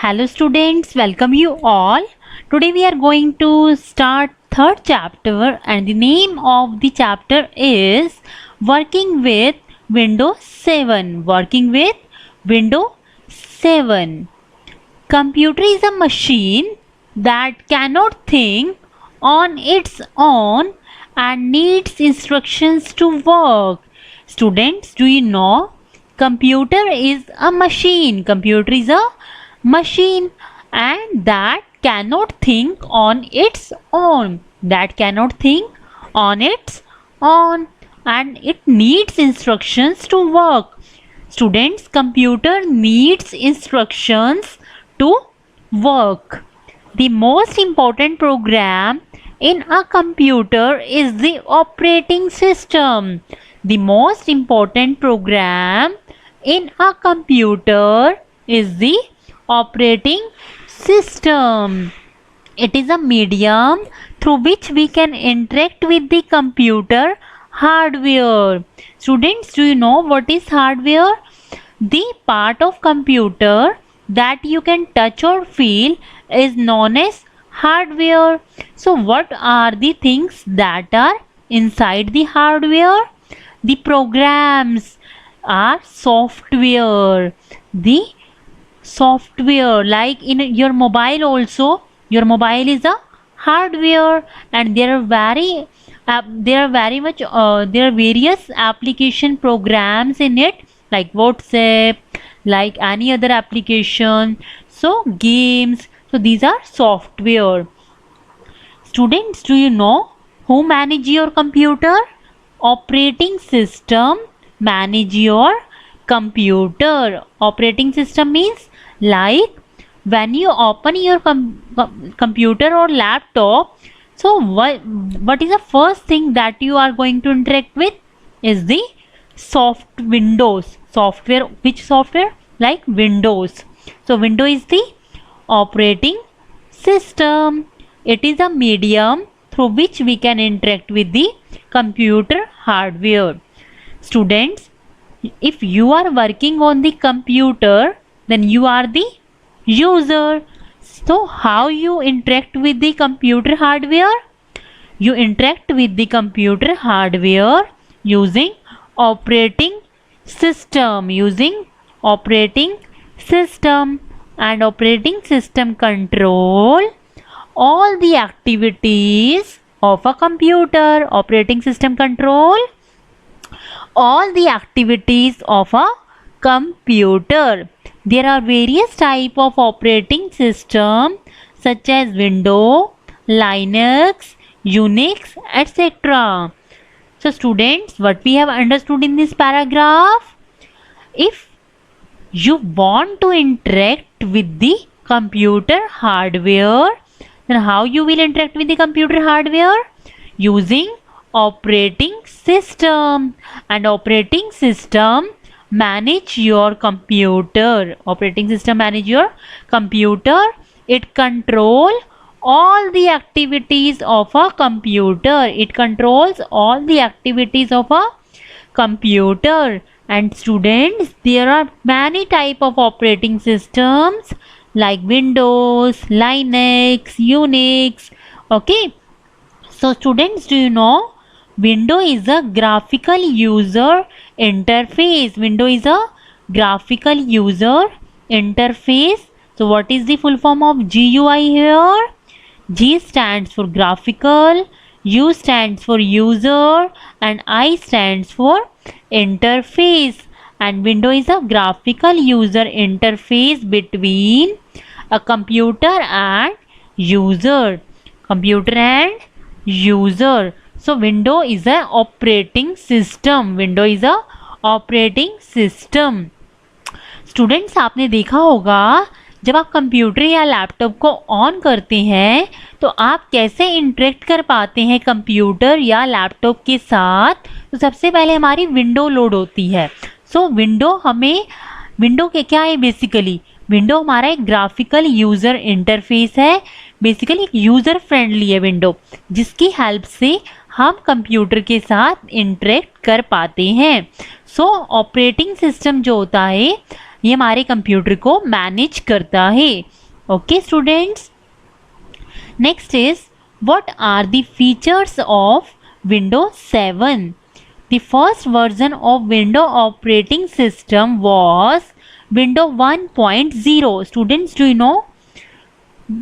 Hello students, welcome you all. Today we are going to start third chapter and the name of the chapter is Working with Windows 7. Working with Windows 7. Computer is a machine that cannot think on its own and needs instructions to work. Students, do you know? Computer is a machine. Computer is a machine and that cannot think on its own. That cannot think on its own and it needs instructions to work. Students, computer needs instructions to work. The most important program in a computer is the operating system. The most important program in a computer is the operating system. It is a medium through which we can interact with the computer hardware. Students, do you know what is hardware? The part of computer that you can touch or feel is known as hardware. So what are the things that are inside the hardware? The programs are software. The software, like in your mobile also, your mobile is a hardware and there are various application programs in it, like WhatsApp, like any other application, so games, so these are software. Students, do you know who manage your computer? Operating system manage your computer. Operating system means like when you open your computer or laptop, so what is the first thing that you are going to interact with is the Windows software. Which software? Like Windows. So Windows is the operating system. It is a medium through which we can interact with the computer hardware. Students, if you are working on the computer, then you are the user. So how you interact with the computer hardware? You interact with the computer hardware using operating system. Using operating system, and operating system control all the activities of a computer. Operating system control all the activities of a computer. There are various type of operating system such as Windows, Linux, Unix, etc. So students, what we have understood in this paragraph, if you want to interact with the computer hardware, then how you will interact with the computer hardware? Using operating system, and operating system manage your computer. Operating system manage your computer. It control all the activities of a computer. It controls all the activities of a computer. And students, there are many type of operating systems like Windows, Linux, Unix. Okay, so students, do you know Windows is a graphical user interface. Windows is a graphical user interface. So what is the full form of GUI here? G stands for graphical, U stands for user, and I stands for interface. And Windows is a graphical user interface between a computer and user. Computer and user. So Windows is a operating system. Windows is a operating system. Students, आपने देखा होगा जब आप computer या laptop को on करते हैं तो आप कैसे इंटरेक्ट कर पाते हैं कंप्यूटर या लैपटॉप के साथ. तो सबसे पहले हमारी विंडो लोड होती है. सो विंडो के क्या है? बेसिकली विंडो हमारा एक ग्राफिकल यूज़र इंटरफेस है. बेसिकली एक यूज़र फ्रेंडली है विंडो, जिसकी हेल्प से हम कंप्यूटर के साथ इंटरेक्ट कर पाते हैं. सो ऑपरेटिंग सिस्टम जो होता है ये हमारे कंप्यूटर को मैनेज करता है। Okay students, next is what are the features of Windows 7? The first version of Windows operating system was Windows 1.0. Students, do you know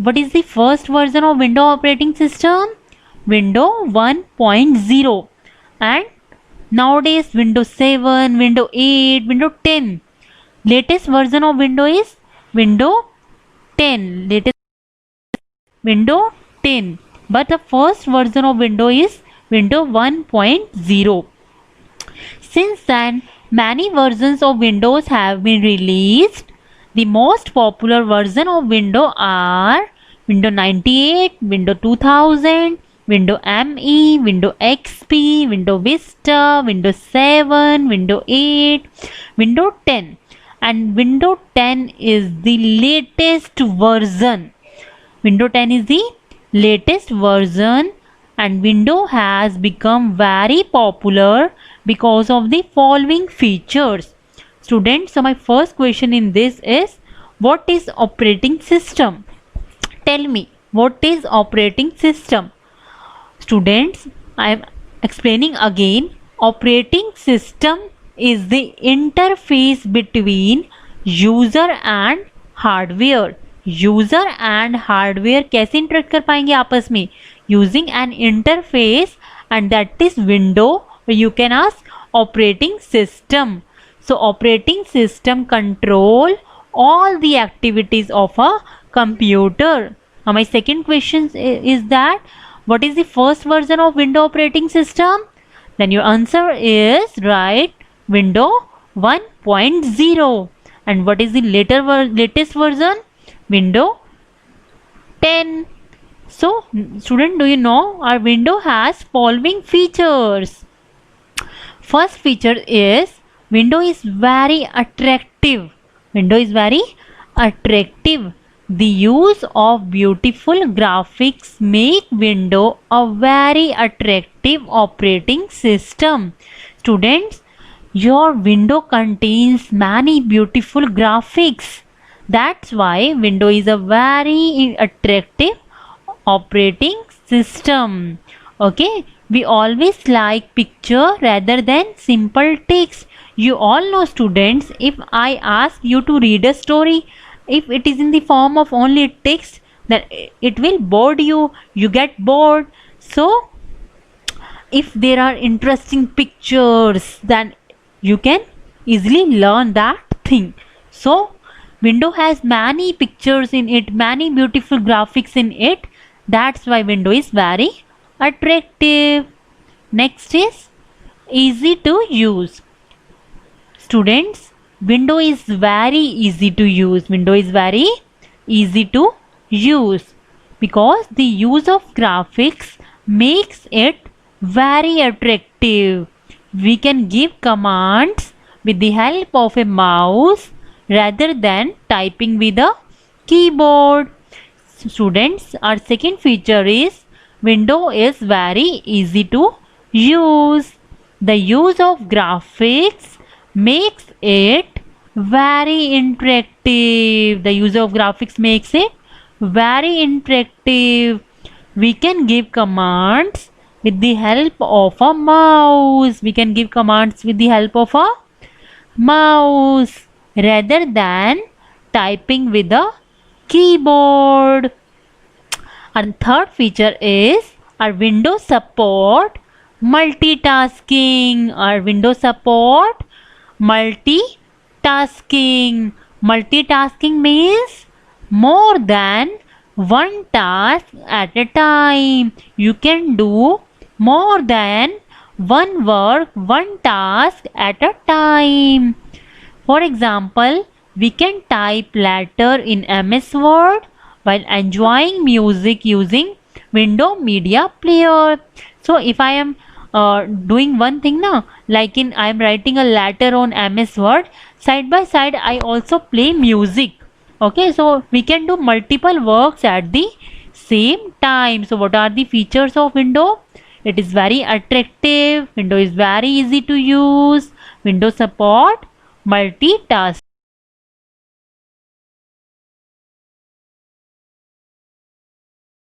what is the first version of Windows operating system? Windows 1.0. And nowadays Windows 7, Windows 8, Windows 10. Latest version of Windows is Windows 10. Latest Windows 10. But the first version of Windows is Windows 1.0. Since then, many versions of Windows have been released. The most popular version of Windows are Windows 98, Windows 2000, Windows ME, Windows XP, Windows Vista, Windows 7, Windows 8, Windows 10. And Windows 10 is the latest version. Windows 10 is the latest version, and Windows has become very popular because of the following features. Students, so my first question in this is, what is operating system? Tell me, what is operating system? Students, I am explaining again. Operating system is the interface between user and hardware. User and hardware कैसे interact कर पाएंगे आपस में? Using N interface, and that is window, you can ask operating system. So operating system control all the activities of a computer. Now my second question is that, what is the first version of Windows operating system? Then your answer is right, Windows 1.0. And what is the latest version? Windows 10. So student, do you know our Windows has following features? First feature is Windows is very attractive. Windows is very attractive. The use of beautiful graphics make Windows a very attractive operating system. Students, your Windows contains many beautiful graphics. That's why Windows is a very attractive operating system. Okay, we always like picture rather than simple text. You all know students, if I ask you to read a story, if it is in the form of only text, then it will bore you, you get bored. So if there are interesting pictures, then you can easily learn that thing. So Windows has many pictures in it, many beautiful graphics in it. That's why Windows is very attractive. Next is easy to use. Students, Windows is very easy to use. Windows is very easy to use because the use of graphics makes it very attractive. We can give commands with the help of a mouse rather than typing with a keyboard. Students, our second feature is Windows is very easy to use. The use of graphics makes it very interactive. The use of graphics makes it very interactive. We can give commands with the help of a mouse. We can give commands with the help of a mouse rather than typing with a keyboard. And third feature is our Windows support multitasking. Our Windows support multitasking. Multitasking means more than one task at a time. You can do more than one work, one task at a time. For example, we can type letter in MS Word while enjoying music using Windows Media Player. So if I am doing one thing now, like I am writing a letter on MS Word, side by side I also play music. Okay, so we can do multiple works at the same time. So what are the features of Windows? It is very attractive. Windows is very easy to use. Windows support multitask.